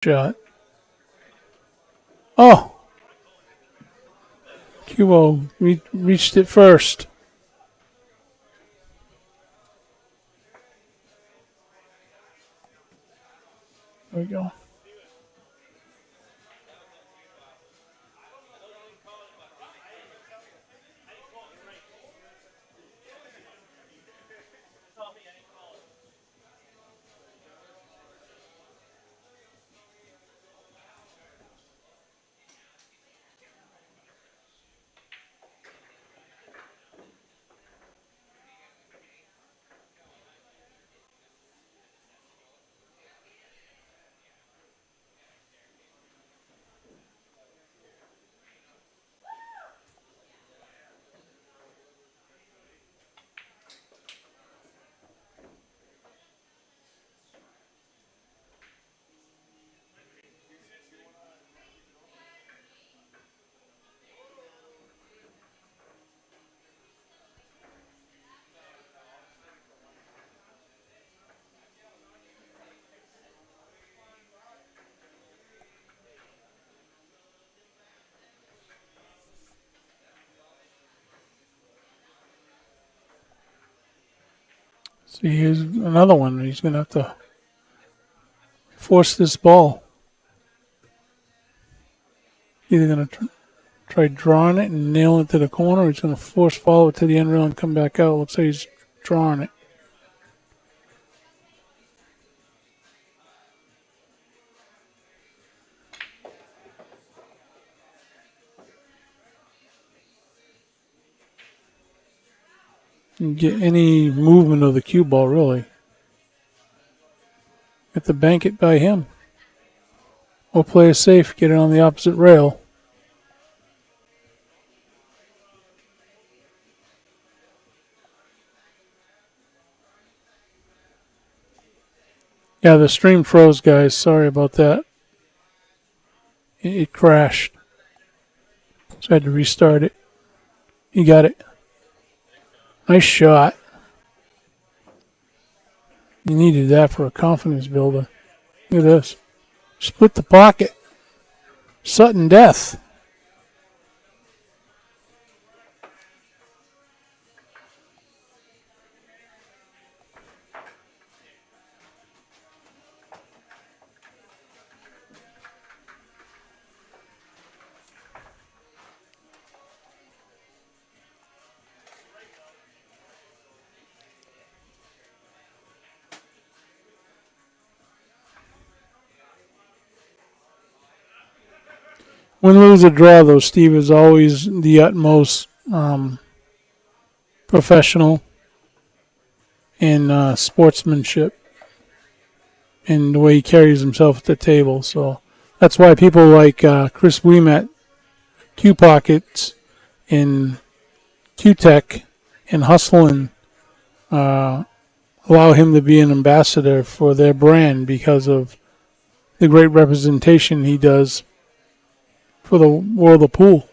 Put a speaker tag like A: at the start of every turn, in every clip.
A: shot. Oh! Cubo reached it first. There we go. See, here's another one. He's going to have to force this ball. Either going to try drawing it and nail it to the corner, or he's going to force follow it to the end rail and come back out. Looks like he's drawing it. You get any movement of the cue ball, really. Have to bank it by him. Or play it safe, get it on the opposite rail. Yeah, the stream froze, guys. Sorry about that. It crashed. So I had to restart it. You got it. Nice shot. You needed that for a confidence builder. Look at this. Split the pocket. Sudden death. Win, lose, or draw, though, Steve is always the utmost professional in sportsmanship and the way he carries himself at the table. So that's why people like Chris Ouimet, Q Pockets, and Q Tech, and Hustlin allow him to be an ambassador for their brand because of the great representation he does for the world of pool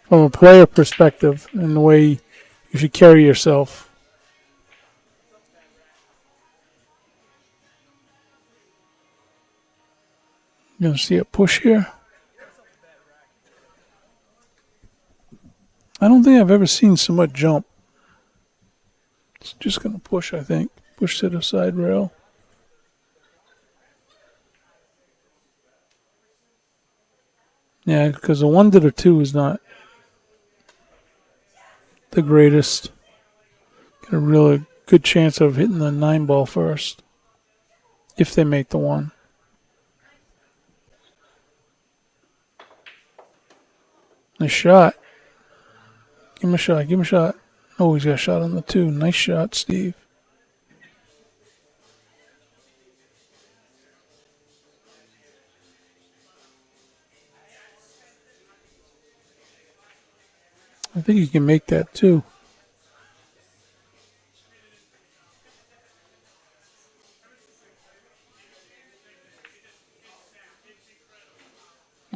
A: from a player perspective and the way you should carry yourself. You gonna see a push here? I don't think I've ever seen so much jump. It's just gonna push, I think. Push to the side rail. Yeah, because the 1 to the 2 is not the greatest. Got a really good chance of hitting the 9 ball first if they make the 1. Nice shot. Give him a shot. Give him a shot. Oh, he's got a shot on the 2. Nice shot, Steve. I think he can make that too.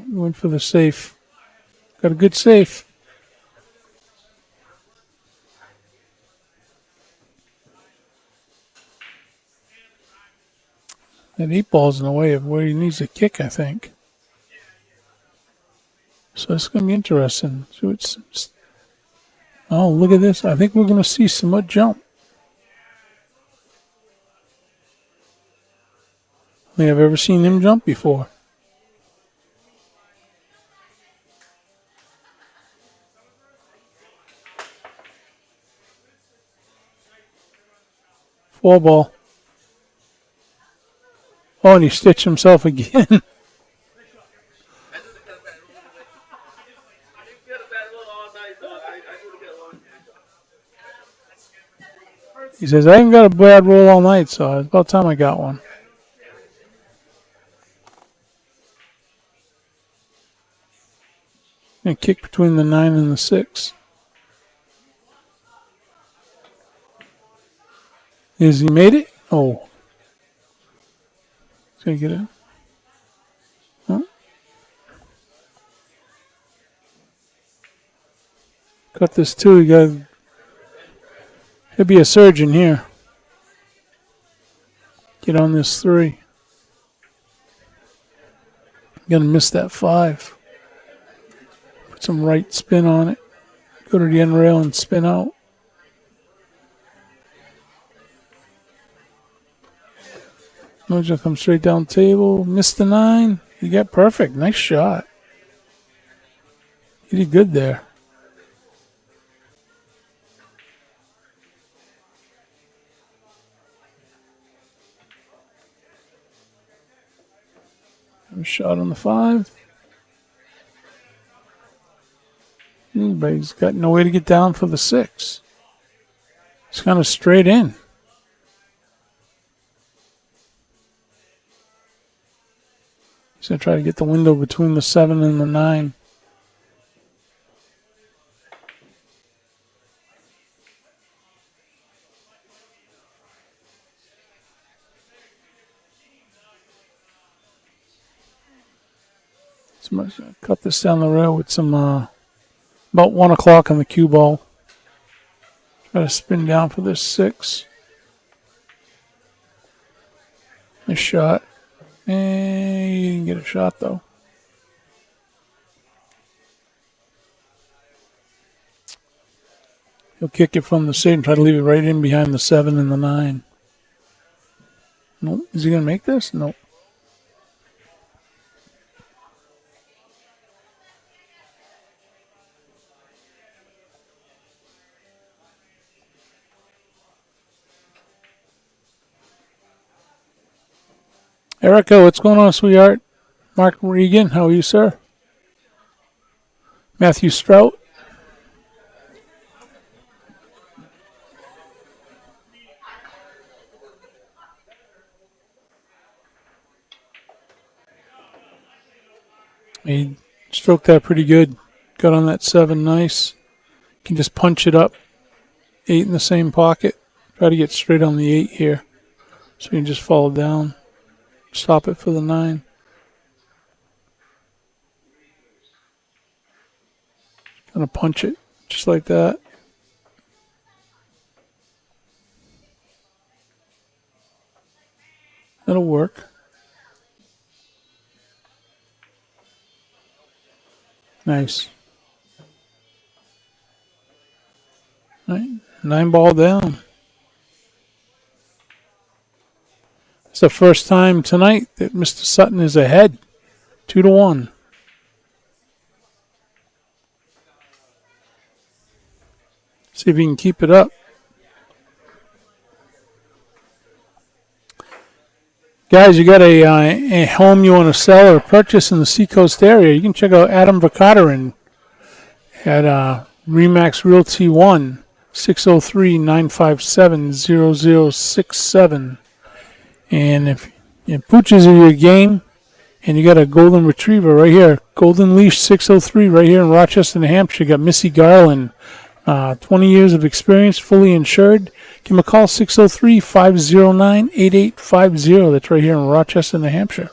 A: Went for the safe. Got a good safe. That 8-ball's in the way of where he needs to kick, I think. So it's going to be interesting. Oh, look at this. I think we're going to see Samoth jump. I think I've ever seen him jump before. Four ball. Oh, and he stitched himself again. He says, I haven't got a bad roll all night, so it's about time I got one. And kick between the 9 and the 6. Has he made it? Oh. He's going to get it. Huh? Cut this too. He'll be a surgeon here. Get on this 3. Gonna miss that 5. Put some right spin on it. Go to the end rail and spin out. Mojo comes straight down table. Missed the 9. You got perfect. Nice shot. You did good there. Shot on the 5. Anybody's got no way to get down for the 6. It's kind of straight in. He's going to try to get the window between the 7 and the 9. Cut this down the rail with some about 1 o'clock on the cue ball. Try to spin down for this 6. Nice shot. And you didn't get a shot though. He'll kick it from the 6 and try to leave it right in behind the 7 and the 9. Nope. Is he going to make this? Nope. Erica, what's going on, sweetheart? Mark Regan, how are you, sir? Matthew Strout. He stroked that pretty good. Got on that 7 nice. Can just punch it up. 8 in the same pocket. Try to get straight on the 8 here. So you can just fall down. Stop it for the 9. Gonna punch it just like that. That'll work. Nice. 9 ball down. It's the first time tonight that Mr. Sutton is ahead. 2-1. See if he can keep it up. Guys, you got a home you want to sell or purchase in the Seacoast area, you can check out Adam Vakatarin at Remax Realty 1, 603-957-0067. And if pooches are your game and you got a golden retriever right here, Golden Leash 603 right here in Rochester, New Hampshire, you got Missy Garland, 20 years of experience, fully insured. Give him a call, 603-509-8850. That's right here in Rochester, New Hampshire.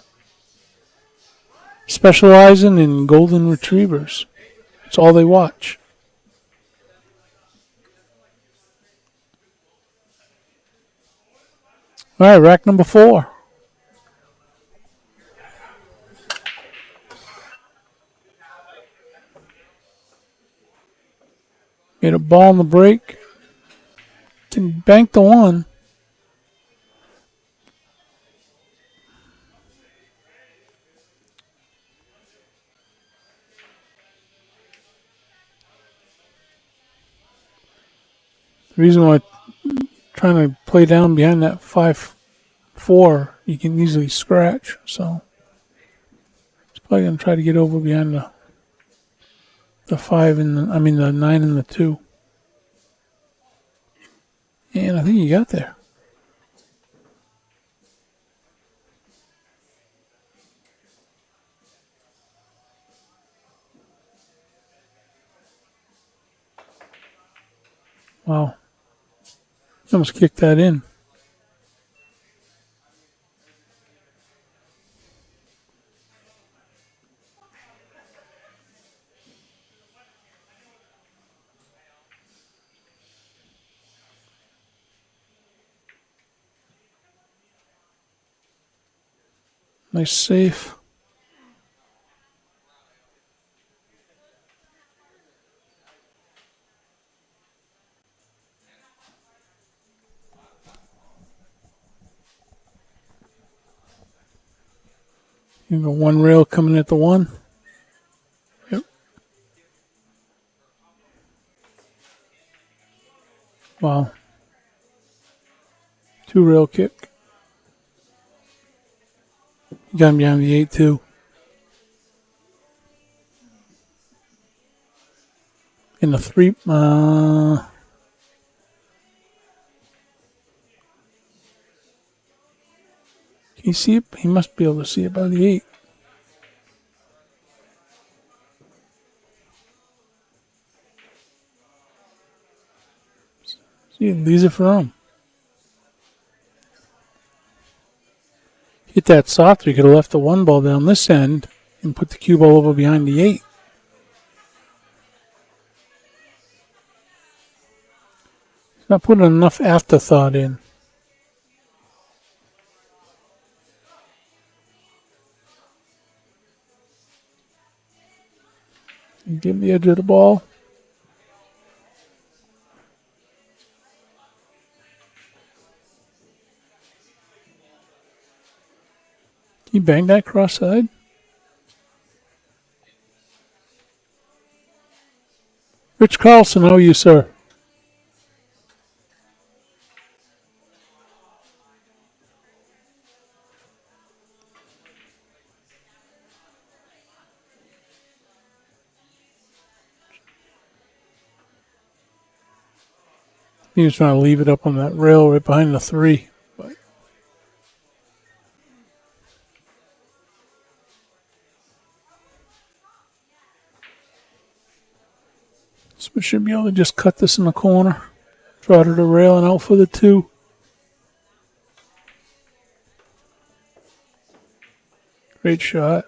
A: Specializing in golden retrievers. That's all they watch. All right, rack number 4. Made a ball in the break. Can bank the one. The reason why I'm trying to play down behind that 5-4, you can easily scratch. So it's probably going to try to get over behind the 5 and the 9 and the 2. And I think you got there. Wow. Almost kicked that in. Nice safe. You got one rail coming at the 1. Yep. Wow. 2 rail kick. You got him behind the 8 too. In the 3. Can you see it? He must be able to see it by the 8. See, it leaves it for him. Hit that softer, you could have left the 1 ball down this end and put the cue ball over behind the 8. He's not putting enough afterthought in. Give the edge of the ball. Can you bang that cross side? Rich Carlson, how are you, sir? He was trying to leave it up on that rail right behind the 3. But we should be able to just cut this in the corner. Draw to the rail and out for the 2. Great shot.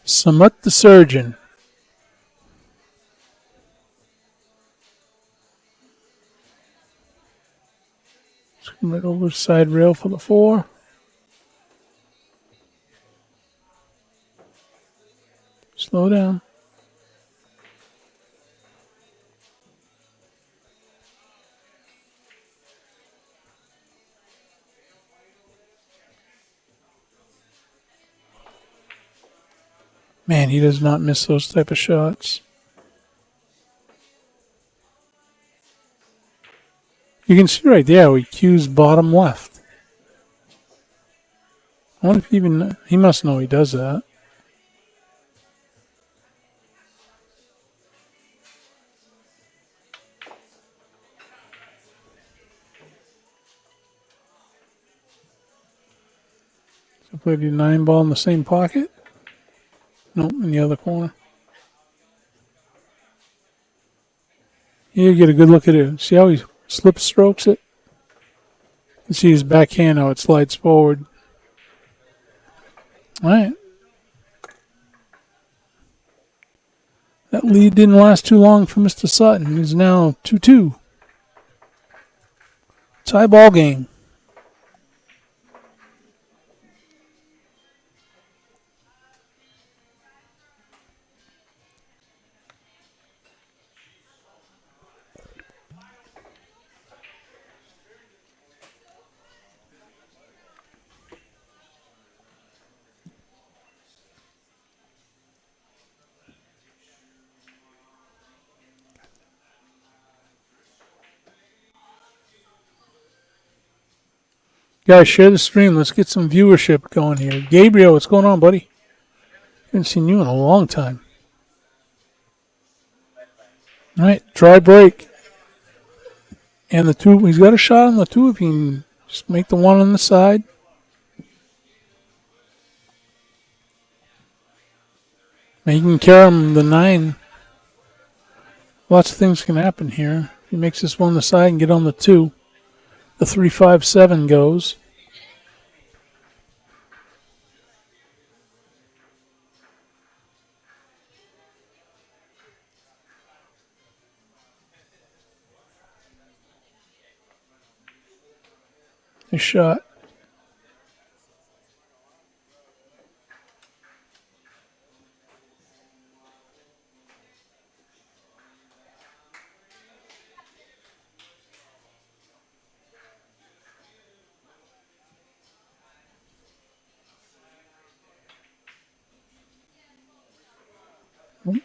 A: Samoth the surgeon. Right over the side rail for the 4. Slow down. Man, he does not miss those type of shots. You can see right there, we cues bottom left. I wonder if he must know he does that. So play the 9 ball in the same pocket. Nope, in the other corner. Here you get a good look at it. See how he slip strokes it? You can see his backhand how it slides forward. All right. That lead didn't last too long for Mr. Sutton. He's now 2-2. Tie ball game. Guys, share the stream. Let's get some viewership going here. Gabriel, what's going on, buddy? Haven't seen you in a long time. All right, try break. And the two, he's got a shot on the two if he can just make the one on the side. He can carry him the 9. Lots of things can happen here. If he makes this one on the side and get on the 2. The 3-5-7 goes. Nice shot.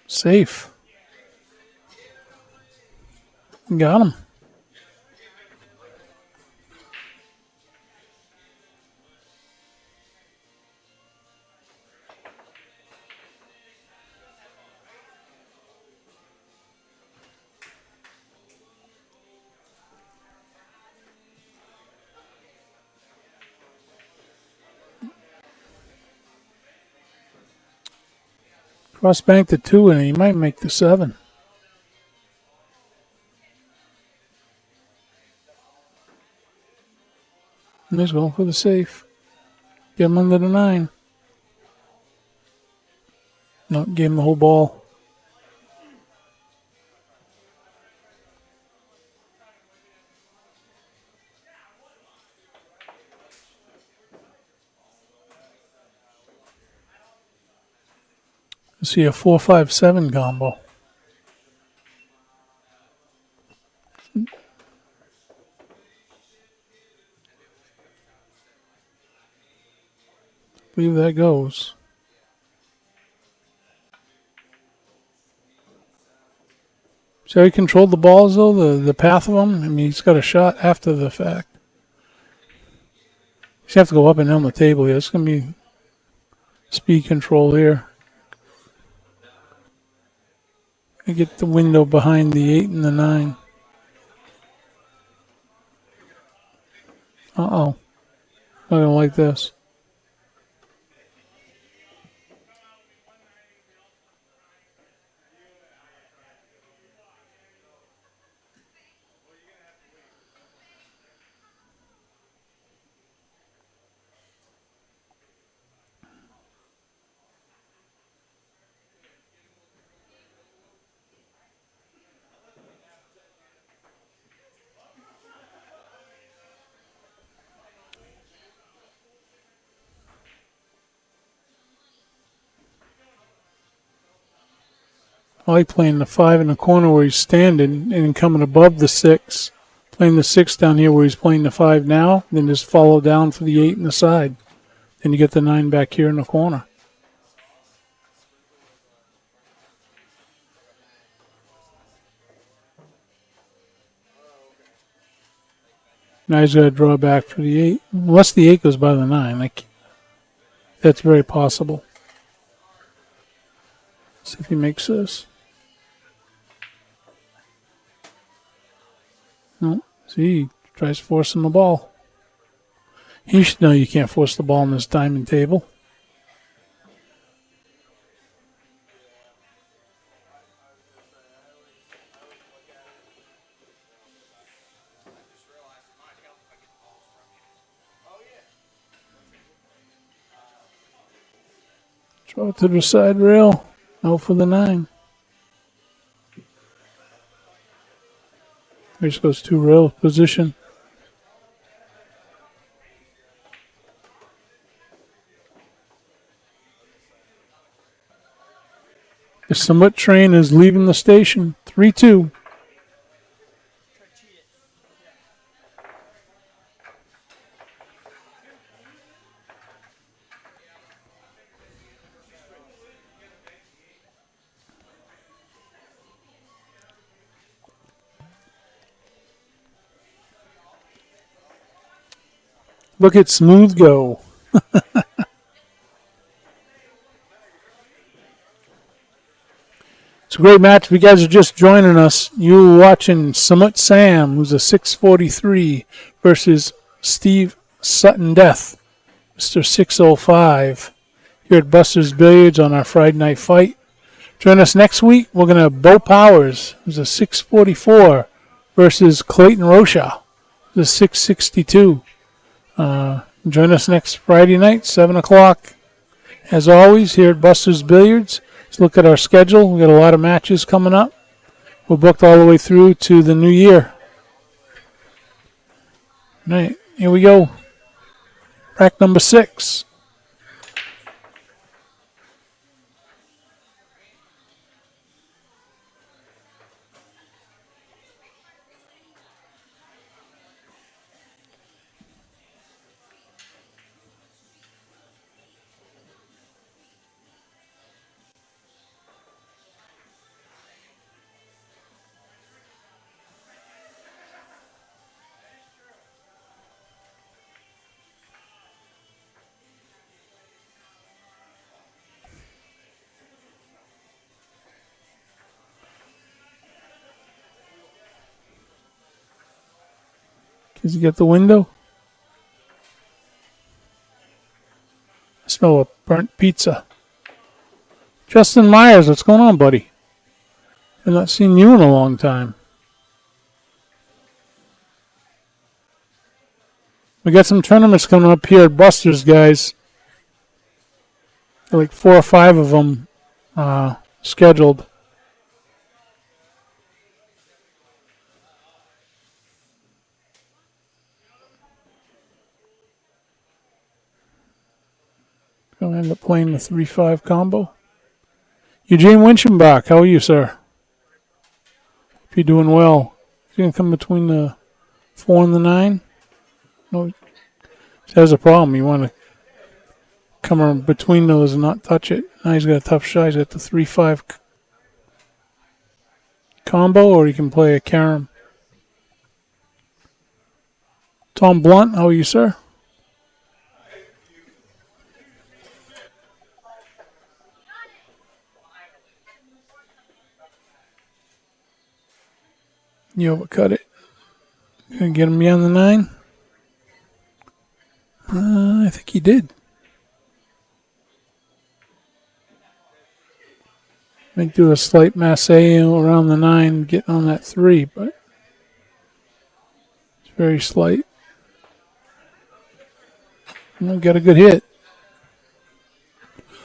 A: Safe. Got him. Cross bank the 2 and he might make the 7. And he's going for the safe. Get him under the 9. No, gave him the whole ball. See a 4-5-7 combo. I believe that goes. See how he controlled the balls, though? The path of them? I mean, he's got a shot after the fact. He's have to go up and down the table here. It's going to be speed control here. I get the window behind the 8 and the 9. Uh-oh. I don't like this. I like playing the 5 in the corner where he's standing and coming above the 6. Playing the 6 down here where he's playing the 5 now, then just follow down for the 8 in the side. Then you get the 9 back here in the corner. Now he's got to draw back for the 8. Unless the 8 goes by the 9. Like, that's very possible. See if he makes this. No, see, he tries forcing the ball. He should know you can't force the ball on this diamond table. Draw it to the side rail. Out for the 9. He just goes 2 rail position. The Samoth train is leaving the station. 3-2. Look at Smooth go. It's a great match. If you guys are just joining us, you're watching Samoth Sam, who's a 643, versus Steve Sutton Death, Mr. 605, here at Buster's Billiards on our Friday Night Fight. Join us next week. We're going to have Bo Powers, who's a 644, versus Clayton Rocha, who's a 662. Join us next Friday night, 7 o'clock. As always, here at Buster's Billiards. Let's look at our schedule. We got a lot of matches coming up. We're booked all the way through to the new year. All right, here we go. Rack number 6. Did you get the window? I smell a burnt pizza. Justin Myers, what's going on, buddy? I've not seen you in a long time. We got some tournaments coming up here at Buster's, guys. Like 4 or 5 of them scheduled. Gonna end up playing the 3-5 combo. Eugene Winchenbach, how are you, sir? Hope you're doing well. He's gonna come between the 4 and the 9. No, there's a problem. You want to come around between those and not touch it. Now he's got a tough shot. He's got the 3-5 combo, or he can play a carom. Tom Blunt, how are you, sir? You overcut it. Gonna get him beyond the 9? I think he did. Might do a slight masse around the 9, get on that 3, but it's very slight. We got a good hit.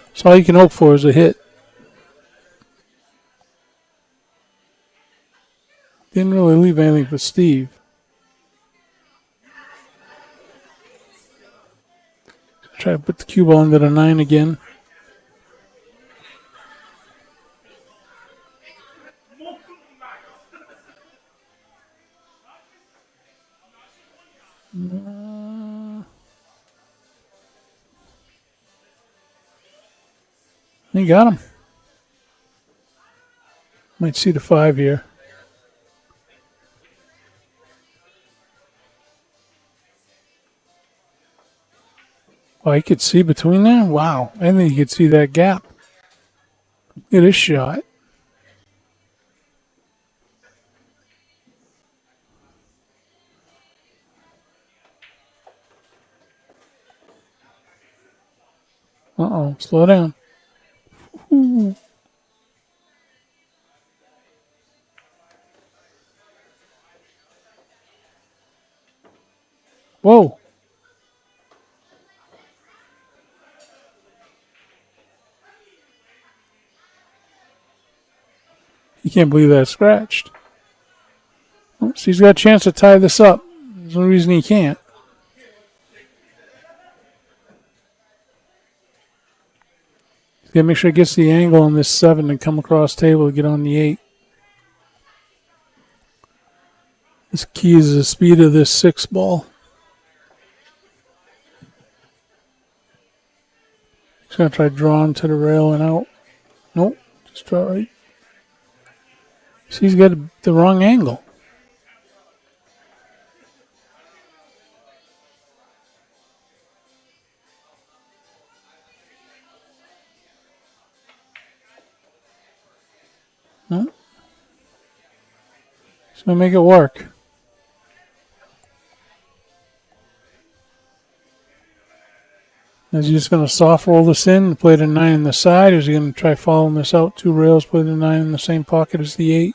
A: That's all you can hope for is a hit. Didn't really leave anything for Steve. Try to put the cue ball into the 9 again. He got him. Might see the 5 here. Oh, he could see between there? Wow. I think he could see that gap. Look at his shot. Uh-oh. Slow down. Ooh. Whoa. You can't believe that scratched. Oh, so he's got a chance to tie this up. There's no reason he can't. Yeah, make sure it gets the angle on this 7 and come across table to get on the 8. This key is the speed of this 6 ball. He's going to try drawing to the rail and out. Nope, just draw right. See, he's got the wrong angle. No. He's going to make it work. Is he just going to soft roll this in and play the 9 on the side, or is he going to try following this out 2 rails, play the 9 in the same pocket as the 8?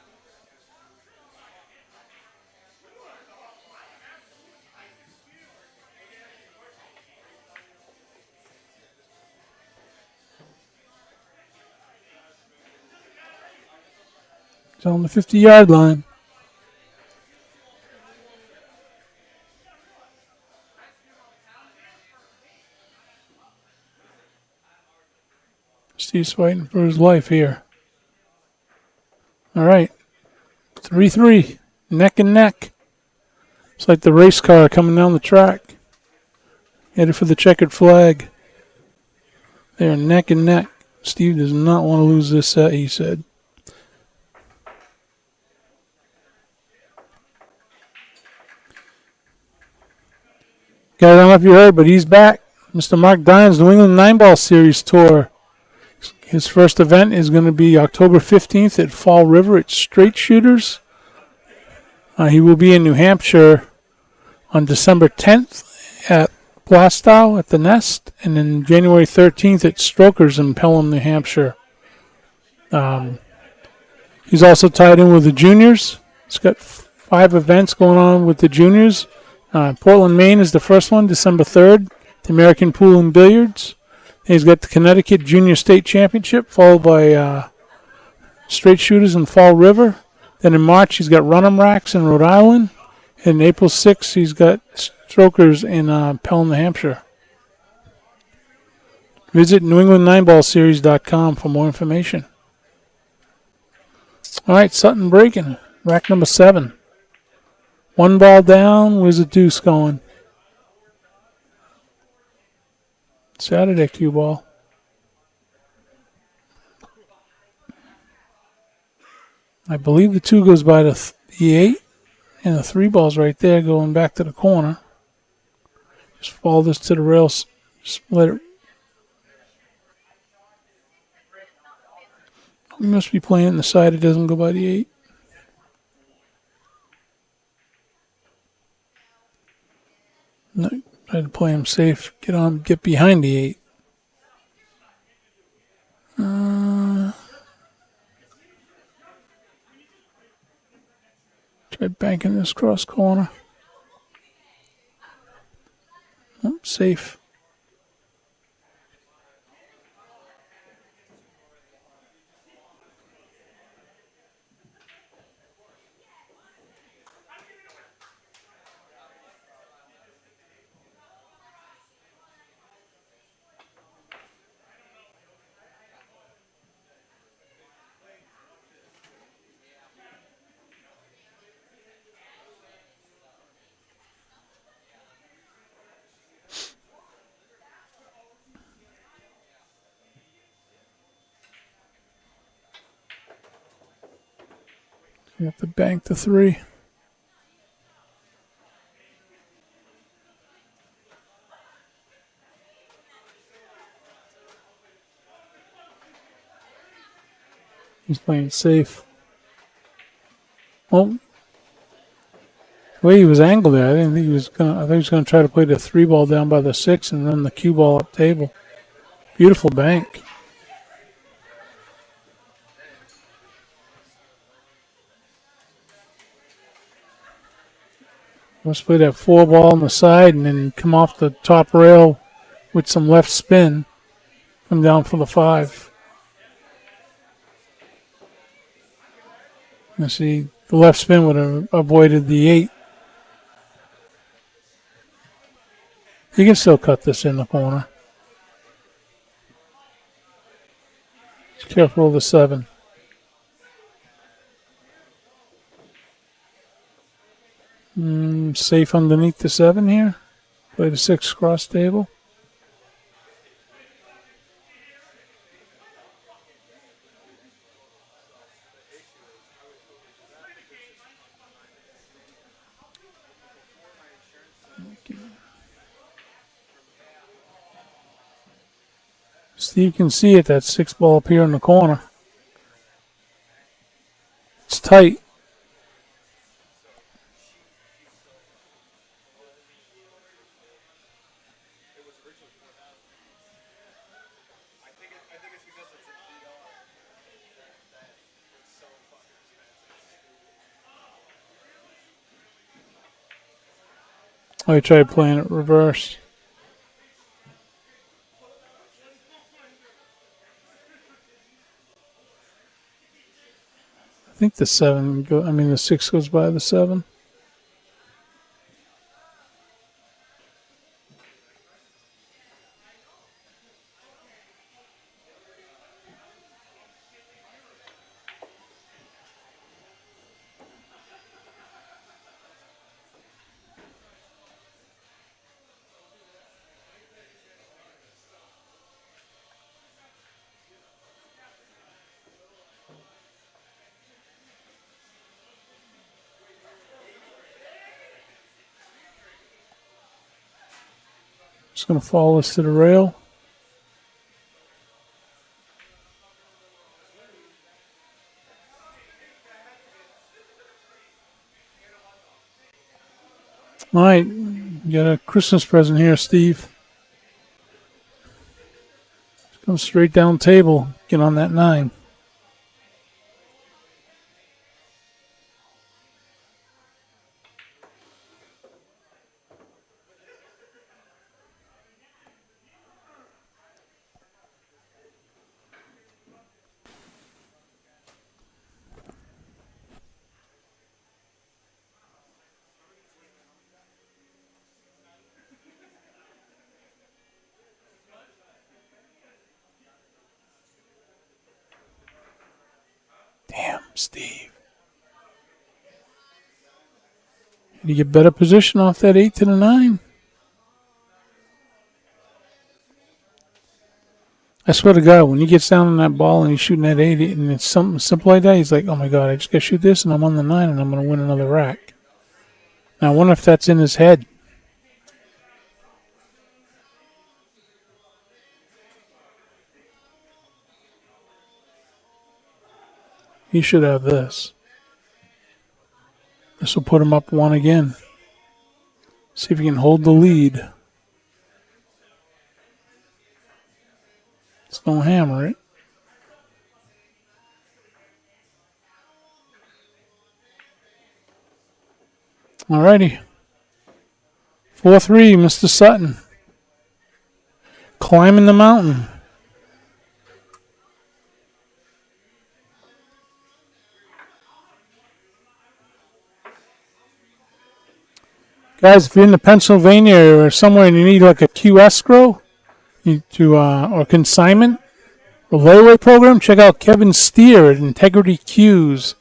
A: It's on the 50-yard line. Steve's fighting for his life here. All right. 3-3. Neck and neck. It's like the race car coming down the track. Headed for the checkered flag. They're neck and neck. Steve does not want to lose this set, he said. Guys, I don't know if you heard, but he's back. Mr. Mark Dine's New England 9-Ball Series Tour. His first event is going to be October 15th at Fall River at Straight Shooters. He will be in New Hampshire on December 10th at Plastow at the Nest, and then January 13th at Strokers in Pelham, New Hampshire. He's also tied in with the juniors. He's got 5 events going on with the juniors. Portland, Maine is the first one, December 3rd, the American Pool and Billiards. He's got the Connecticut Junior State Championship, followed by Straight Shooters in Fall River. Then in March, he's got Run'em Racks in Rhode Island. And April 6th, he's got Strokers in Pelham, New Hampshire. Visit NewEngland9ballSeries.com for more information. All right, Sutton breaking. Rack number 7. 1 ball down. Where's the deuce going? Saturday cue ball. I believe the 2 goes by the 8, and the 3 ball's right there going back to the corner. Just follow this to the rails. Just let it. We must be playing in the side. It doesn't go by the 8. No, try to play him safe. Get behind the 8. Try banking this cross corner. Oh, safe. You have to bank the 3. He's playing safe. Oh, the way he was angled there, I didn't think he was gonna. I think he was gonna try to play the 3 ball down by the 6 and run the cue ball up table. Beautiful bank. Let's play that 4 ball on the side and then come off the top rail with some left spin. Come down for the 5. You see, the left spin would have avoided the 8. You can still cut this in the corner. Careful of the 7. Safe underneath the 7 here. Play the 6 cross table. Steve can see it, that 6 ball up here in the corner. It's tight. I tried playing it reverse. I think the 6 goes by the 7. Just going to follow this to the rail. All right, you got a Christmas present here, Steve. Come straight down table. Get on that 9. Damn, Steve. You get better position off that 8 to the 9. I swear to God, when he gets down on that ball and he's shooting that 8 and it's something simple like that, he's like, oh my God, I just got to shoot this and I'm on the 9 and I'm going to win another rack. Now, I wonder if that's in his head. He should have this. This will put him up 1 again. See if he can hold the lead. It's no hammer it. Alrighty. 4-3, Mr. Sutton. Climbing the mountain. Guys, if you're in the Pennsylvania or somewhere and you need like a Q escrow or consignment or layaway program, check out Kevin Steer at Integrity Q's.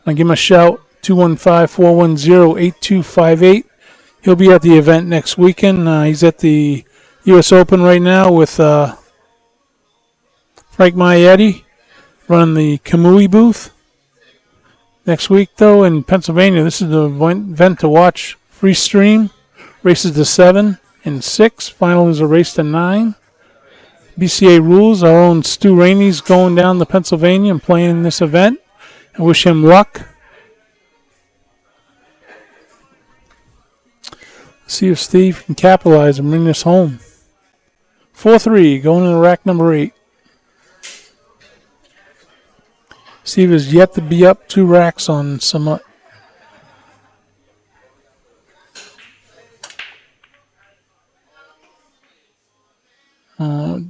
A: I'll give him a shout, 215-410-8258. He'll be at the event next weekend. He's at the U.S. Open right now with Frank Maietti running the Kamui booth. Next week, though, in Pennsylvania, this is the event to watch. Free stream, races to 7 and 6. Final is a race to 9. BCA rules. Our own Stu Rainey's going down to Pennsylvania and playing in this event. I wish him luck. Let's see if Steve can capitalize and bring this home. 4-3, going into rack number 8. Steve is yet to be up 2 racks on Samoth.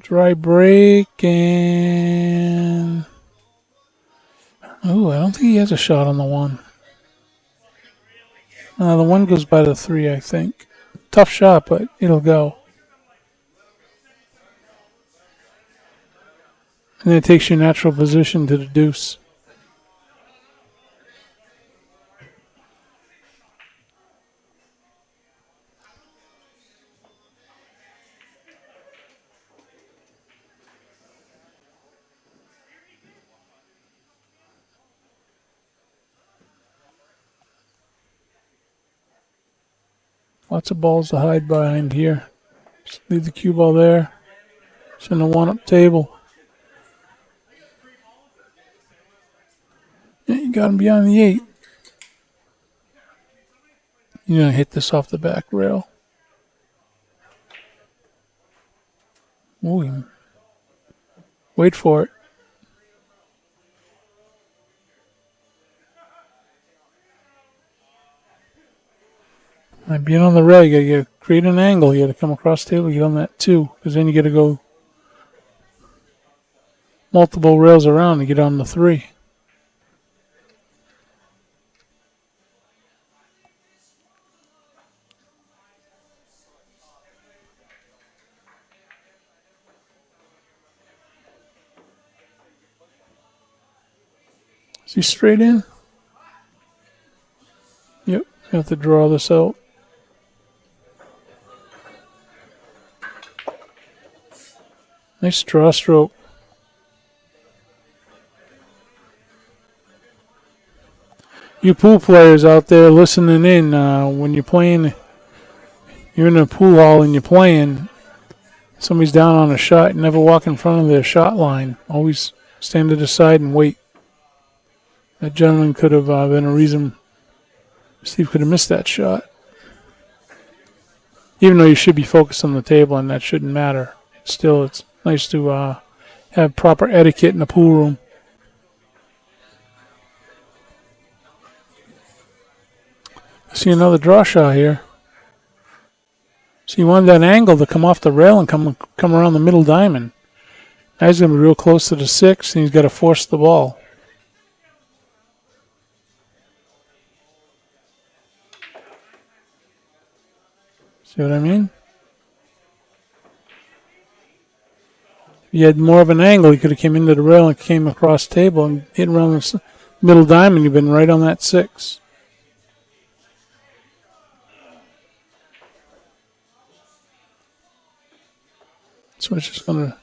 A: Dry break and... Oh, I don't think he has a shot on the 1. The 1 goes by the 3, I think. Tough shot, but it'll go. And then it takes your natural position to the deuce. Lots of balls to hide behind here. Just leave the cue ball there. It's in the one-up table. Yeah, you got him beyond the 8. You're going to hit this off the back rail. Ooh, wait for it. And being on the rail, you got to create an angle. You got to come across the table, get on that 2, because then you got to go multiple rails around to get on the 3. Is he straight in? Yep, you have to draw this out. Nice draw stroke. You pool players out there listening in, when you're playing, you're in a pool hall and you're playing, somebody's down on a shot, never walk in front of their shot line. Always stand to the side and wait. That gentleman could have been a reason Steve could have missed that shot. Even though you should be focused on the table and that shouldn't matter. It's nice to have proper etiquette in the pool room. See another draw shot here. So you wanted that angle to come off the rail and come around the middle diamond. Now he's going to be real close to the 6, and he's got to force the ball. See what I mean? If he had more of an angle, he could have came into the rail and came across the table and hit around the middle diamond. You've been right on that 6. So it's just going to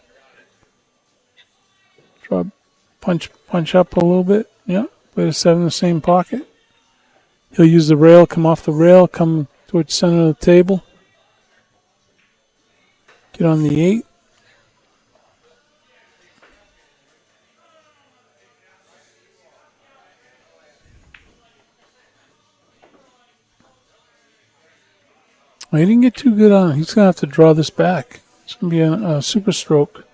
A: draw, punch up a little bit. Yeah, play the 7 in the same pocket. He'll use the rail, come off the rail, come towards the center of the table. Get on the 8. Well, he didn't get too good on it. He's going to have to draw this back. It's going to be a super stroke.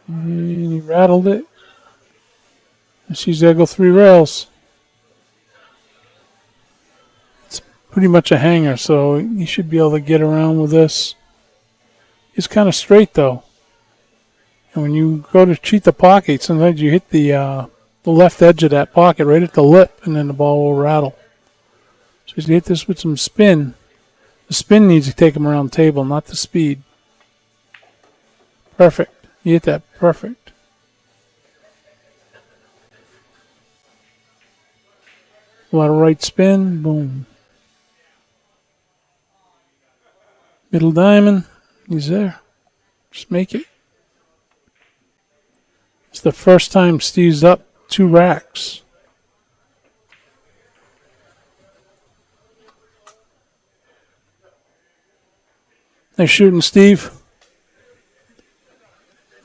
A: And he rattled it. And she's got to go 3 rails. It's pretty much a hanger, so you should be able to get around with this. It's kind of straight, though. And when you go to cheat the pocket, sometimes you hit the left edge of that pocket right at the lip, and then the ball will rattle. So you hit this with some spin. The spin needs to take him around the table, not the speed. Perfect. You hit that perfect. A lot of right spin. Boom. Middle diamond. He's there. Just make it. It's the first time Steve's up 2 racks. Nice shooting, Steve.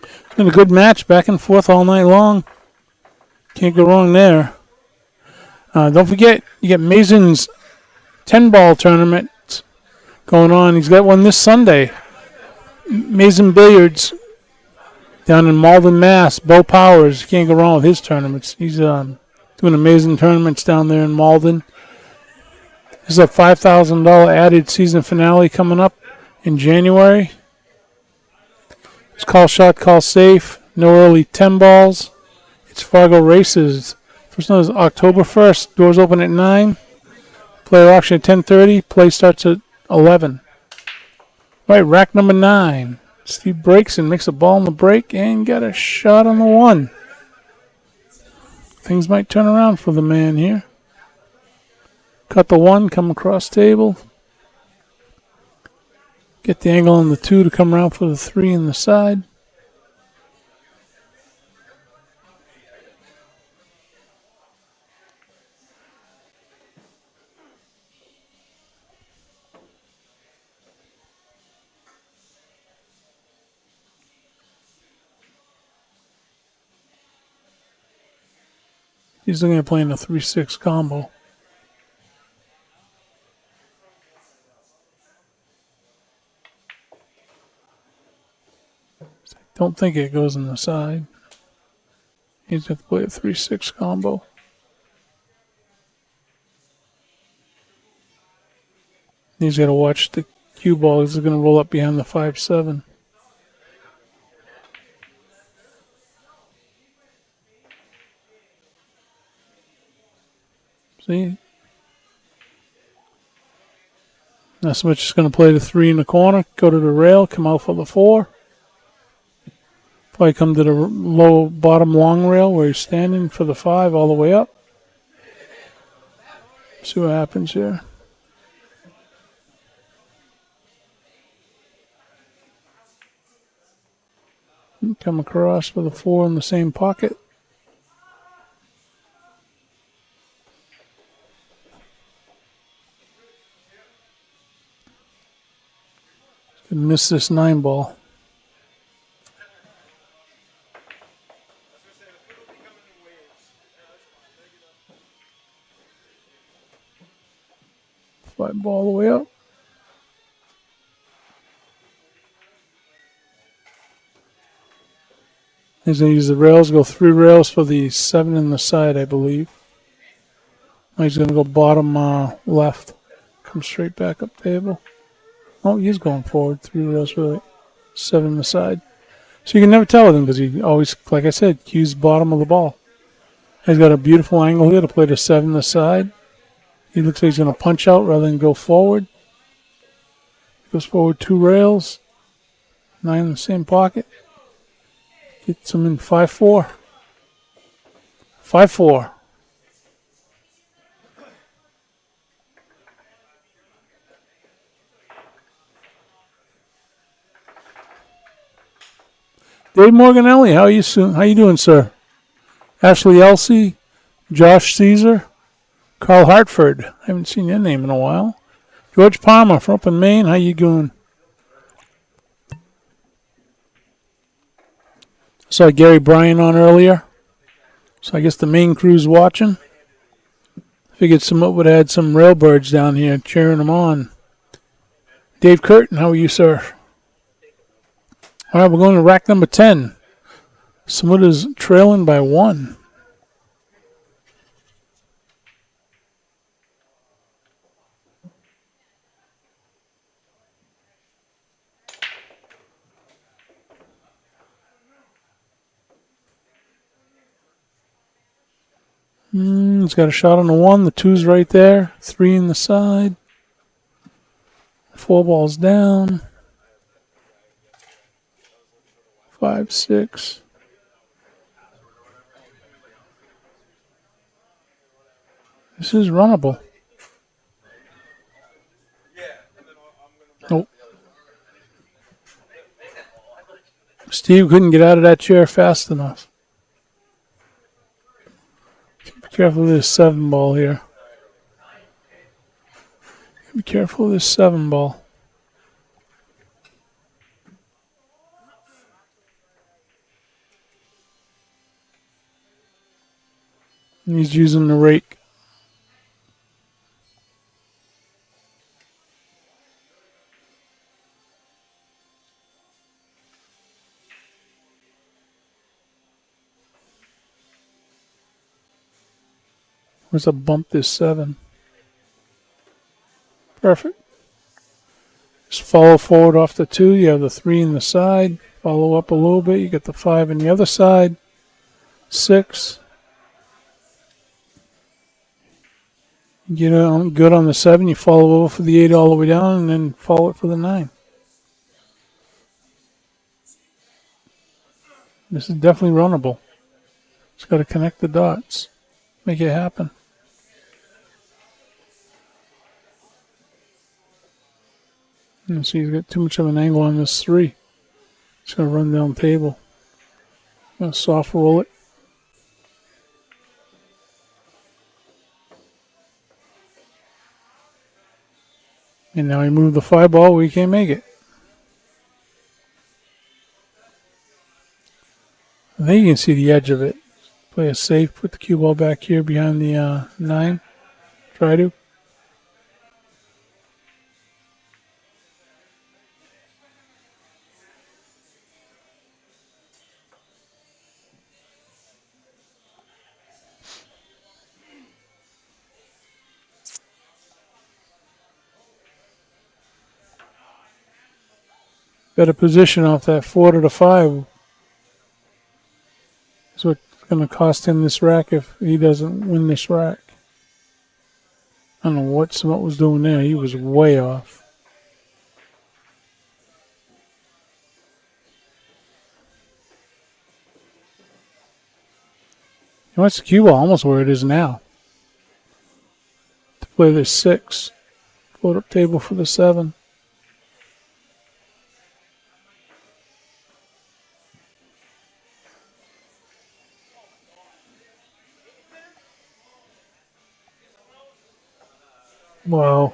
A: It's been a good match, back and forth all night long. Can't go wrong there. Don't forget, you get Mason's 10-ball tournament going on. He's got one this Sunday. Mason Billiards down in Malden, Mass. Bo Powers. You can't go wrong with his tournaments. He's doing amazing tournaments down there in Malden. There's a $5,000 added season finale coming up in January. It's call shot, call safe. No early 10 balls. It's Fargo Races. First one is October 1st. Doors open at 9. Player auction at 10:30. Play starts at 11. Right, rack number 9. Steve breaks and makes a ball in the break and got a shot on the 1. Things might turn around for the man here. Cut the 1, come across table. Get the angle on the 2 to come around for the 3 in the side. He's looking at playing a 3-6 combo. Don't think it goes on the side. He's got to play a 3-6 combo. He's got to watch the cue ball. He's going to roll up behind the 5-7. See? Not so much is going to play the 3 in the corner, go to the rail, come out for the 4. Probably come to the low bottom long rail where he's standing for the 5 all the way up. See what happens here. Come across for the 4 in the same pocket. Could miss this 9 ball. Fly ball all the way up. He's going to use the rails, go 3 rails for the 7 in the side, I believe. He's going to go bottom left. Come straight back up table. Oh, he's going forward. 3 rails for the 7 in the side. So you can never tell with him because he always, like I said, cues bottom of the ball. He's got a beautiful angle here to play the 7 in the side. He looks like he's going to punch out rather than go forward. Goes forward 2 rails. 9 in the same pocket. Gets him in 5-4. 5-4. Dave Morganelli, how you doing, sir? Ashley Elsie, Josh Caesar, Carl Hartford. I haven't seen your name in a while. George Palmer from up in Maine. How you doing? Saw Gary Bryan on earlier. So I guess the main crew's watching. Figured someone would add some railbirds down here cheering them on. Dave Curtin, how are you, sir? All right, we're going to rack number 10. Samoth trailing by 1. He's got a shot on the 1. The 2's right there. 3 in the side. 4 balls down. 5, 6. This is runnable. Nope. Steve couldn't get out of that chair fast enough. Be careful of this 7 ball here. Be careful of this 7 ball. And he's using the rake. Where's a bump this 7? Perfect. Just follow forward off the 2. You have the 3 in the side. Follow up a little bit. You get the 5 in the other side. 6. Get it on, good on the 7. You follow over for the 8 all the way down and then follow it for the 9. This is definitely runnable. Just got to connect the dots. Make it happen. And see, he's got too much of an angle on this 3. It's going to run down table. Going to soft roll it. And now he moved the 5 ball where he can't make it. I think you can see the edge of it. Play it safe. Put the cue ball back here behind the 9. Try to. Better position off that 4 to the 5 is what's going to cost him this rack if he doesn't win this rack. I don't know what Samoth was doing there. He was way off. He wants the cue ball almost where it is now. To play this 6. Float up table for the 7. Wow.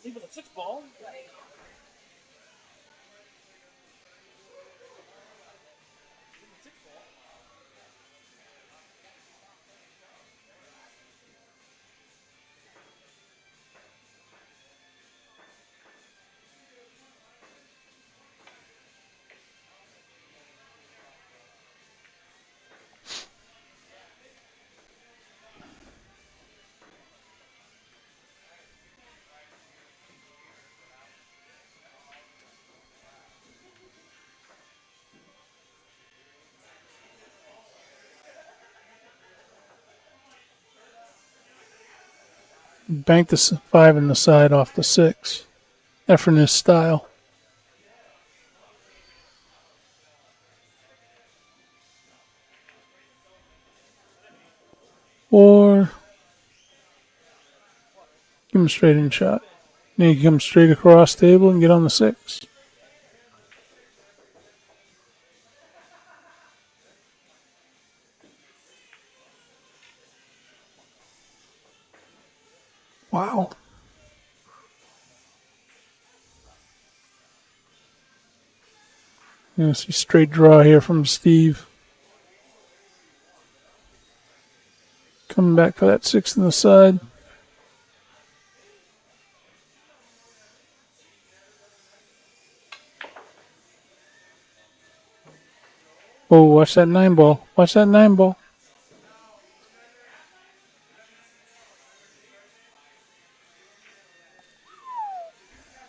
B: Even the 6 ball.
A: Bank the 5 in the side off the 6. FNF style. Or give him a straight in shot. Then you can come straight across table and get on the 6. Wow. You see straight draw here from Steve. Coming back for that 6 in the side. Oh, watch that 9 ball. Watch that 9 ball.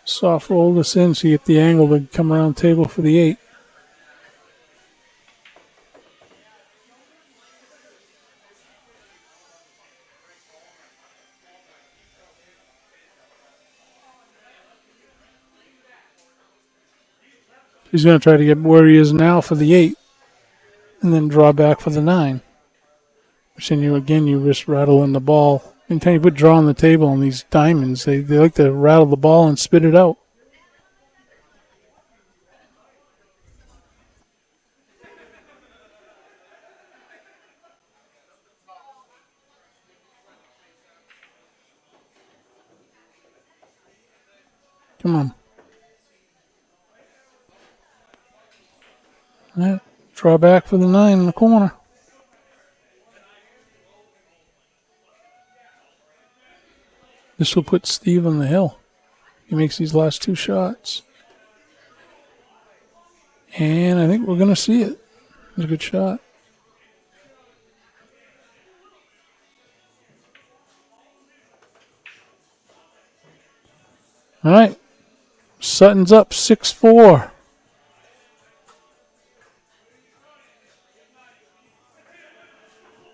A: Soft roll this in so you get the angle to come around table for the 8. He's going to try to get where he is now for the 8 and then draw back for the 9. Which then you risk rattling the ball. Anytime you put draw on the table on these diamonds, they like to rattle the ball and spit it out. Come on. All right. Draw back for the 9 in the corner. This will put Steve on the hill. He makes these last 2 shots. And I think we're going to see it. It's a good shot. All right. Sutton's up 6-4.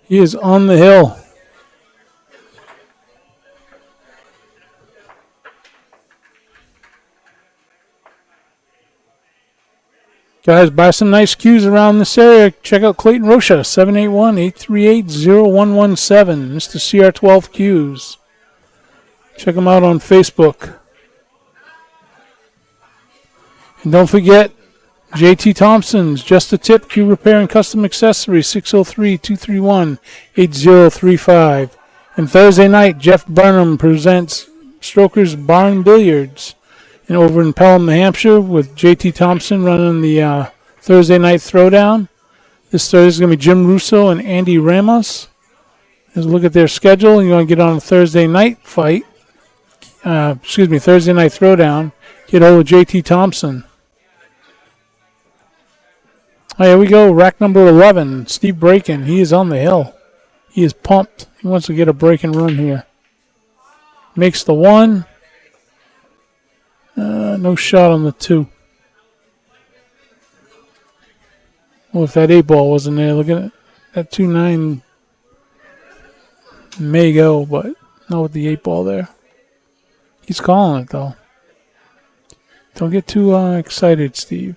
A: He is on the hill. Guys, buy some nice cues around this area. Check out Clayton Rocha, 781-838-0117. Mr. CR12 Cues. Check him out on Facebook. And don't forget, JT Thompson's Just a Tip Cue Repair and Custom Accessories, 603-231-8035. And Thursday night, Jeff Burnham presents Stroker's Barn Billiards. And over in Pelham, New Hampshire, with JT Thompson running the Thursday night throwdown. This Thursday is going to be Jim Russo and Andy Ramos. Let's look at their schedule. You want to get on a Thursday night fight. Thursday night throwdown. Get hold of JT Thompson. Oh, here we go. Rack number 11. Steve Braken. He is on the hill. He is pumped. He wants to get a break and run here. Makes the 1. No shot on the 2. Well, if that 8 ball wasn't there, look at it. That 2-9 may go, but not with the 8 ball there. He's calling it, though. Don't get too excited, Steve.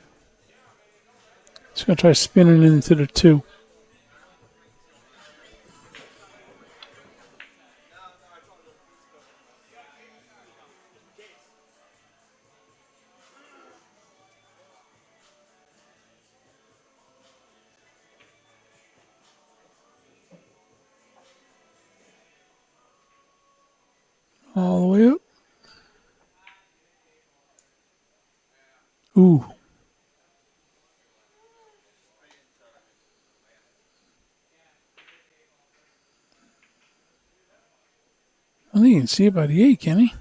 A: He's going to try spinning into the 2. All the way up. Ooh. I think you can see it by the 8, can he?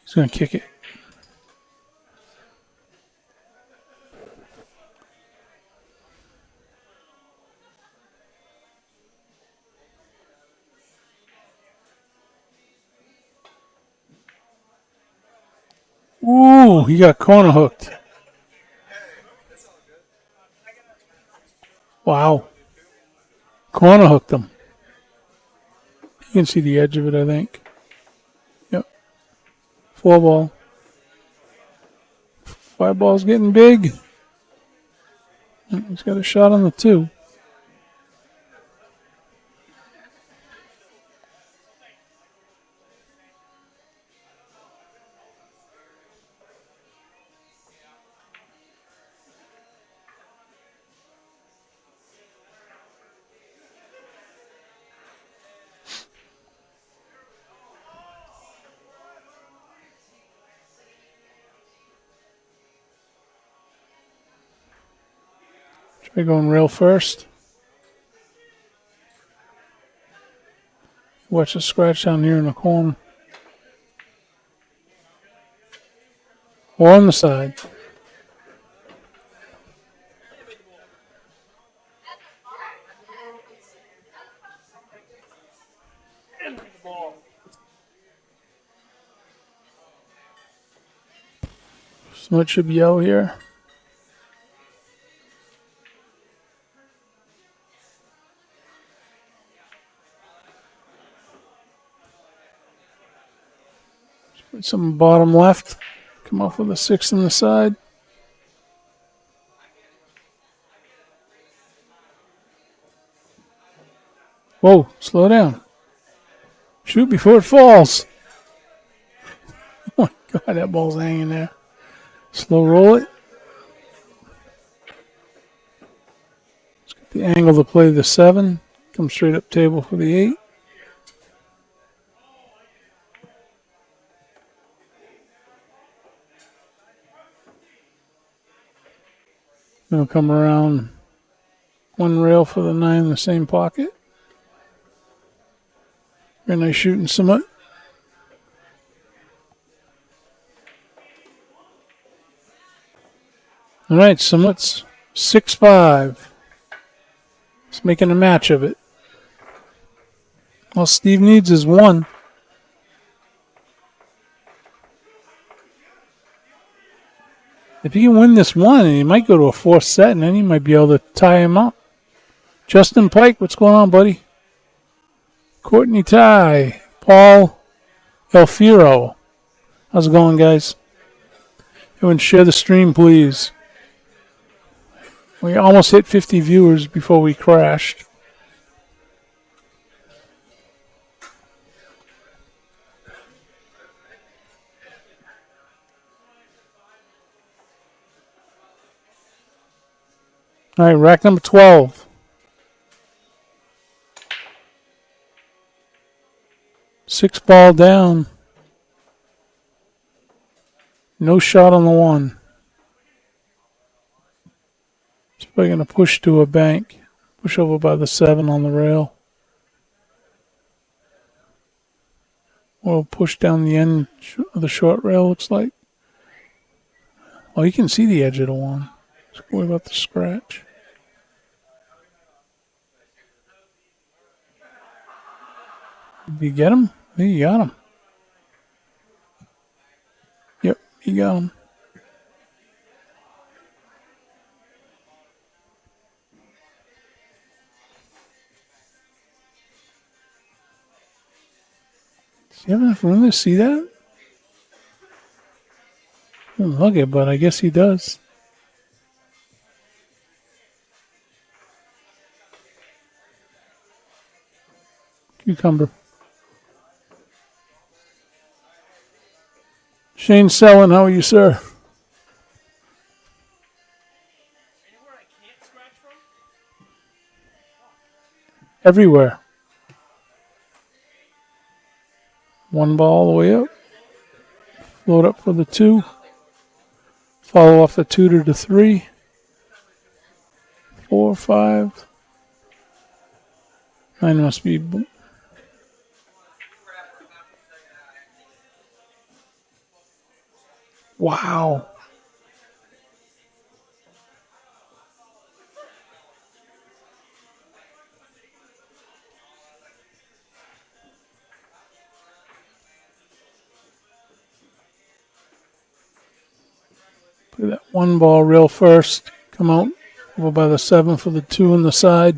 A: He's going to kick it. Ooh, he got corner hooked. Wow. Corner hooked him. You can see the edge of it, I think. Yep. 4 ball. 5 ball's getting big. He's got a shot on the 2. Try going rail first. Watch the scratch down here in the corner. Or on the side. Smudge should be out here. Put some bottom left. Come off with a 6 on the side. Whoa, slow down. Shoot before it falls. Oh my God, that ball's hanging there. Slow roll it. Let's get the angle to play the 7. Come straight up table for the 8. Then we'll come around 1 rail for the 9 in the same pocket. Very nice shooting, Samoth. All right, Samoth's 6-5. He's making a match of it. All Steve needs is 1. If he can win this 1, he might go to a 4th set, and then he might be able to tie him up. Justin Pike, what's going on, buddy? Courtney Ty, Paul Elfiro. How's it going, guys? Everyone share the stream, please. We almost hit 50 viewers before we crashed. All right, rack number 12. Six ball down. No shot on the one. It's probably going to push to a bank. Push over by the 7 on the rail. Or push down the end of the short rail, looks like. Oh, you can see the edge of the one. Let's worry about the scratch. Did you get him? I think you got him. Yep, you got him. Does he have enough room to see that? Doesn't look it, but I guess he does. Cucumber. Shane Sellon, how are you, sir?
B: Anywhere I can't scratch from?
A: Everywhere. One ball all the way up. Float up for the 2. Follow off the 2 to the 3. 4, 5. 9 must be. Wow. Play that one ball real first. Come out over by the 7 for the 2 on the side.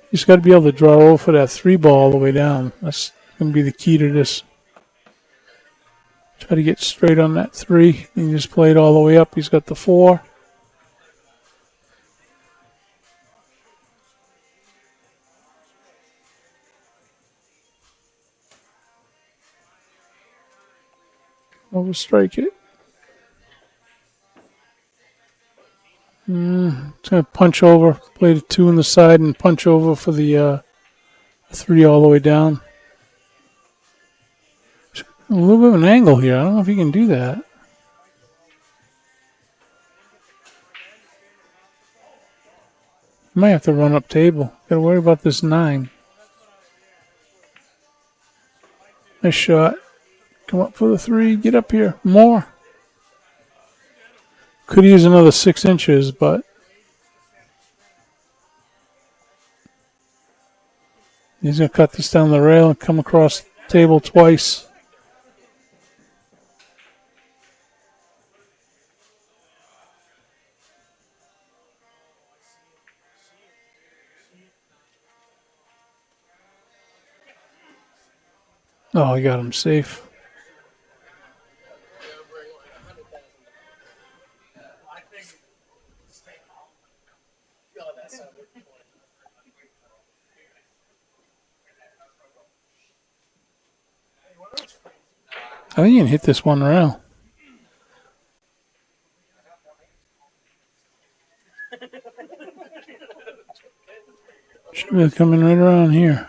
A: You just got to be able to draw over for that 3 ball all the way down. That's going to be the key to this. Try to get straight on that 3. You just play it all the way up. He's got the 4. Overstrike it. It's going to punch over. Play the 2 on the side and punch over for the 3 all the way down. A little bit of an angle here. I don't know if you can do that. You might have to run up table. Got to worry about this 9. Nice shot. Come up for the 3. Get up here. More. Could use another 6 inches, but he's going to cut this down the rail and come across the table twice. Oh, I got him safe. I think you can hit this one rail. Should be coming right around here.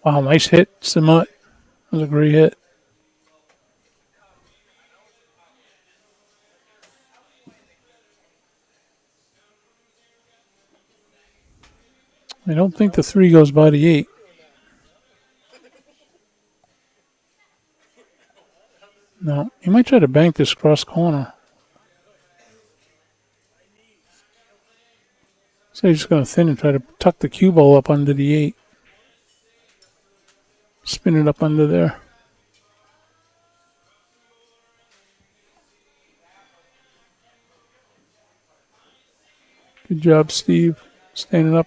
A: Wow, nice hit, Samoth. That was a great hit. I don't think the 3 goes by the 8. No, he might try to bank this cross corner. So you're just going to thin and try to tuck the cue ball up under the 8. Spin it up under there. Good job, Steve. Standing up.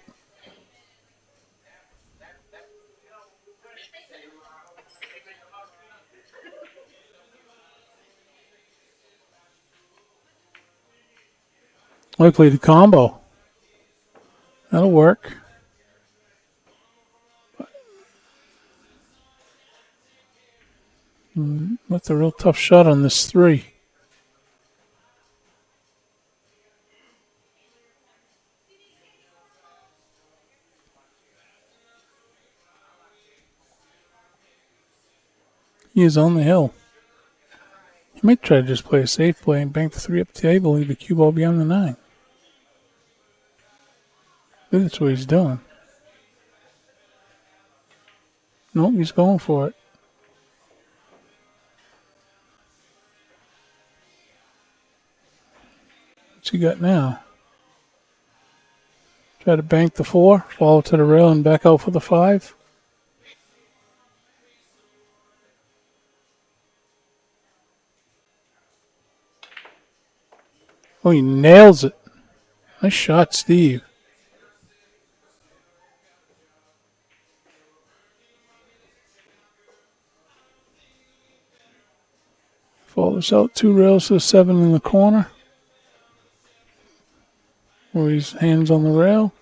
A: I played the combo. That'll work. That's a real tough shot on this 3. He is on the hill. He might try to just play a safe play and bank the 3 up the table, leave the cue ball beyond the 9. I think that's what he's doing. Nope, he's going for it. What's he got now? Try to bank the 4, follow to the rail, and back out for the 5. Oh, he nails it. Nice shot, Steve. Follows out 2 rails to the 7 in the corner. Where he's hands on the rail.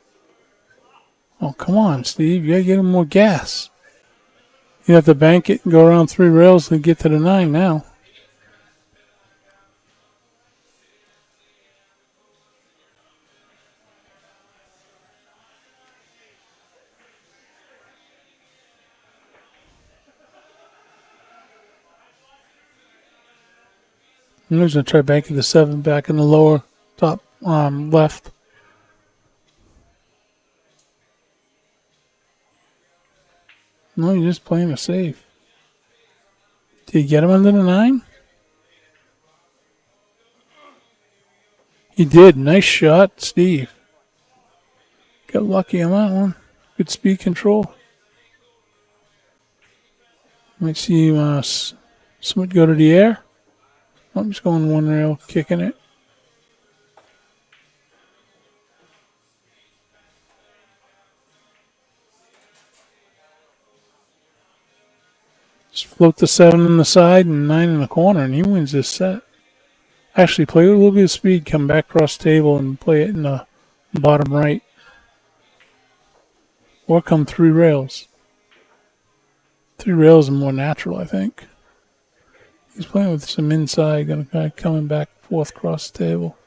A: Oh, come on, Steve. You got to get him more gas. You have to bank it and go around 3 rails to get to the 9 now. I'm just going to try banking the 7 back in the lower top left. No, you're just playing a safe. Did you get him under the 9? He did. Nice shot, Steve. Got lucky on that one. Good speed control. Might see Samoth go to the air. I'm just going 1 rail, kicking it. Just float the 7 on the side and 9 in the corner, and he wins this set. Actually, play with a little bit of speed, come back across table and play it in the bottom right. Or come 3 rails. 3 rails are more natural, I think. He's playing with some inside, coming back and forth across the table.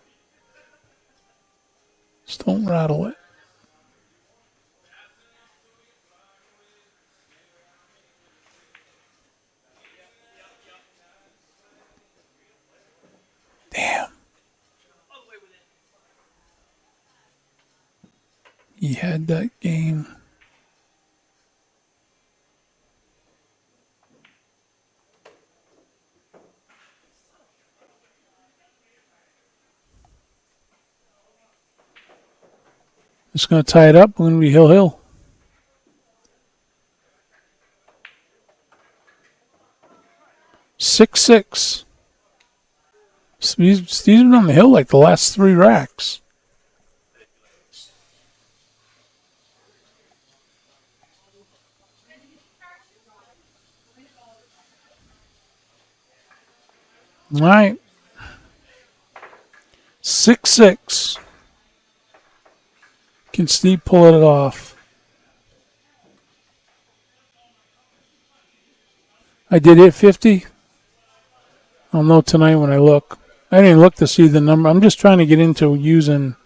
A: Just don't rattle it. Damn. He had that game. Just going to tie it up. We're going to be hill. 6-6. Steve's been on the hill like the last 3 racks. All right. 6-6. Can Steve pull it off? I did hit 50. I'll know tonight when I look. I didn't look to see the number. I'm just trying to get into using.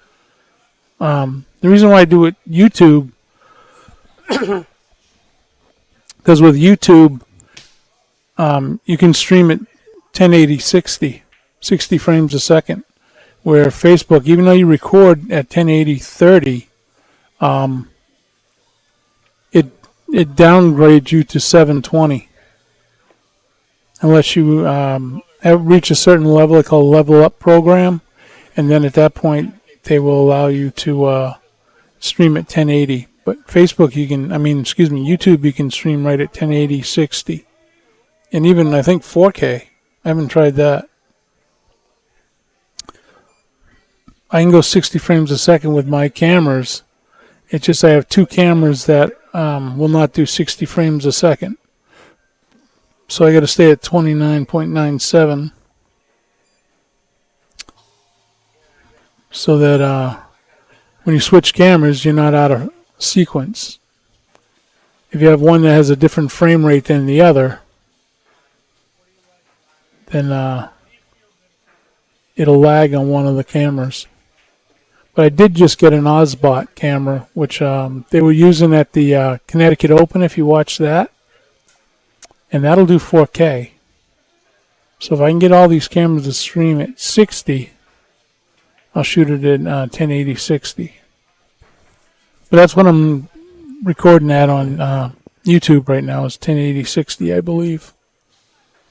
A: The reason why I do it YouTube, because with YouTube, you can stream it 1080 60 frames a second. Where Facebook, even though you record at 1080 30, it downgrades you to 720 unless you reach a certain level. They call a level up program, and then at that point they will allow you to stream at 1080. But Facebook, YouTube, you can stream right at 1080, 60. And even, I think, 4K. I haven't tried that. I can go 60 frames a second with my cameras. It's just I have two cameras that will not do 60 frames a second. So I got to stay at 29.97 so that when you switch cameras, you're not out of sequence. If you have one that has a different frame rate than the other, then it'll lag on one of the cameras. But I did just get an Ozbot camera, which they were using at the Connecticut Open, if you watch that. And that'll do 4K. So if I can get all these cameras to stream at 60, I'll shoot it at 1080, 60. But that's what I'm recording at on YouTube right now, is 1080, 60, I believe.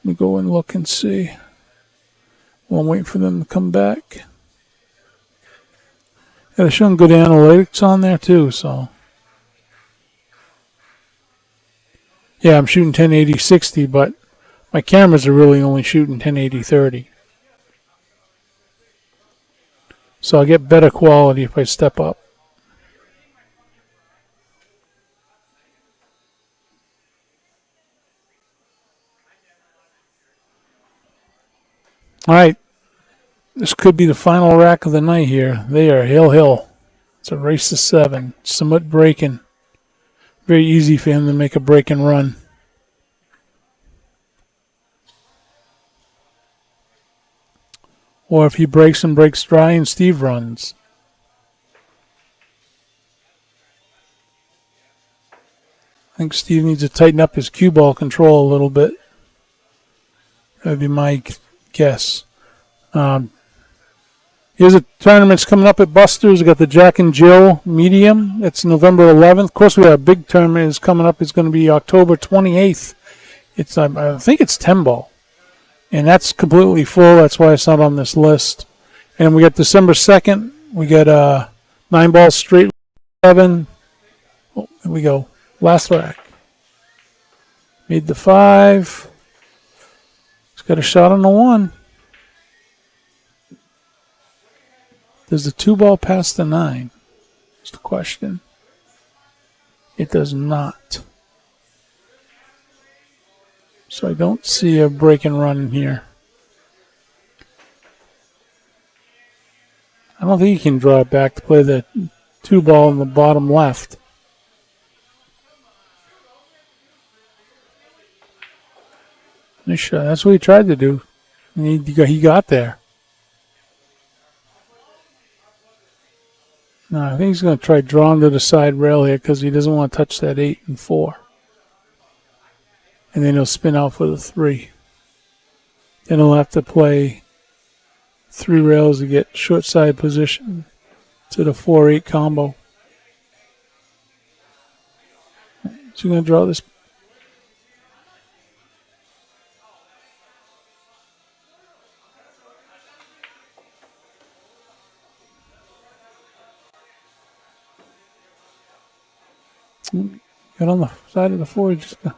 A: Let me go and look and see. Well, I'm waiting for them to come back. Yeah, they're showing good analytics on there too, so. Yeah, I'm shooting 1080, 60, but my cameras are really only shooting 1080, 30. So I'll get better quality if I step up. All right, this could be the final rack of the night here. There, Hill. It's a race to 7. Samoth breaking. Very easy for him to make a break and run. Or if he breaks and breaks dry and Steve runs. I think Steve needs to tighten up his cue ball control a little bit. That would be my guess. Here's a tournament's coming up at Buster's. We got the Jack and Jill Medium. It's November 11th. Of course, we have a big tournament is coming up. It's going to be October 28th. It's I think it's 10 ball, and that's completely full. That's why it's not on this list. And we got December 2nd. We got 9 ball straight 7. Oh, here we go. Last rack. Made the 5. He's got a shot on the 1. Does the 2 ball pass the 9? That's the question. It does not. So I don't see a break and run in here. I don't think you can draw it back to play the 2 ball in the bottom left. Nice shot. That's what he tried to do. And he got there. No, I think he's going to try drawing to the side rail here because he doesn't want to touch that 8 and 4. And then he'll spin out for the 3. Then he'll have to play 3 rails to get short side position to the 4-8 combo. So you're going to draw this. Get on the side of the 4. Just go.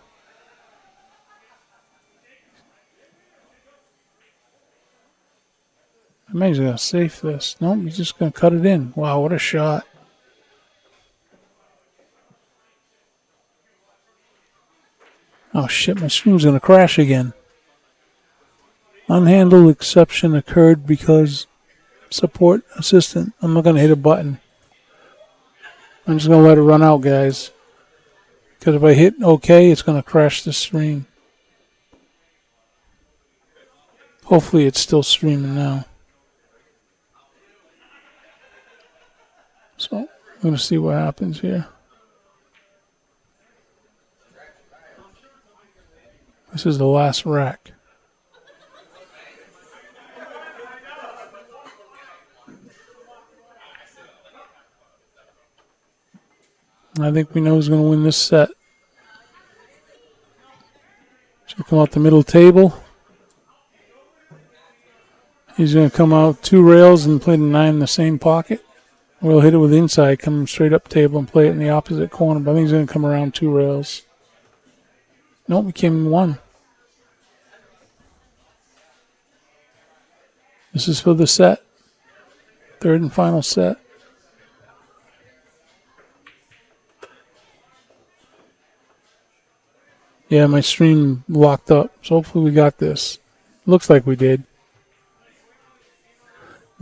A: I may just going to safe this. Nope, he's just going to cut it in. Wow, what a shot. Oh shit, my stream's going to crash again. Unhandled exception occurred because support assistant. I'm not going to hit a button. I'm just going to let it run out, guys. Because if I hit OK, it's going to crash the stream. Hopefully it's still streaming now. So I'm going to see what happens here. This is the last rack. I think we know who's going to win this set. Should come out the middle table. He's going to come out 2 rails and play the 9 in the same pocket. We'll hit it with inside, come straight up table and play it in the opposite corner. But I think he's going to come around 2 rails. Nope, we came in 1. This is for the set. 3rd and final set. Yeah, my stream locked up, so hopefully we got this. Looks like we did.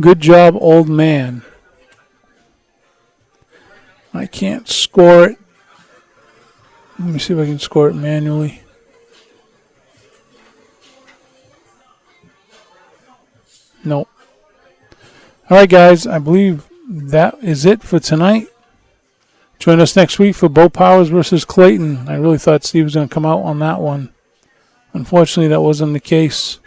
A: Good job, old man. I can't score it. Let me see if I can score it manually. Nope. All right, guys, I believe that is it for tonight. Join us next week for Bo Powers versus Clayton. I really thought Steve was going to come out on that one. Unfortunately, that wasn't the case.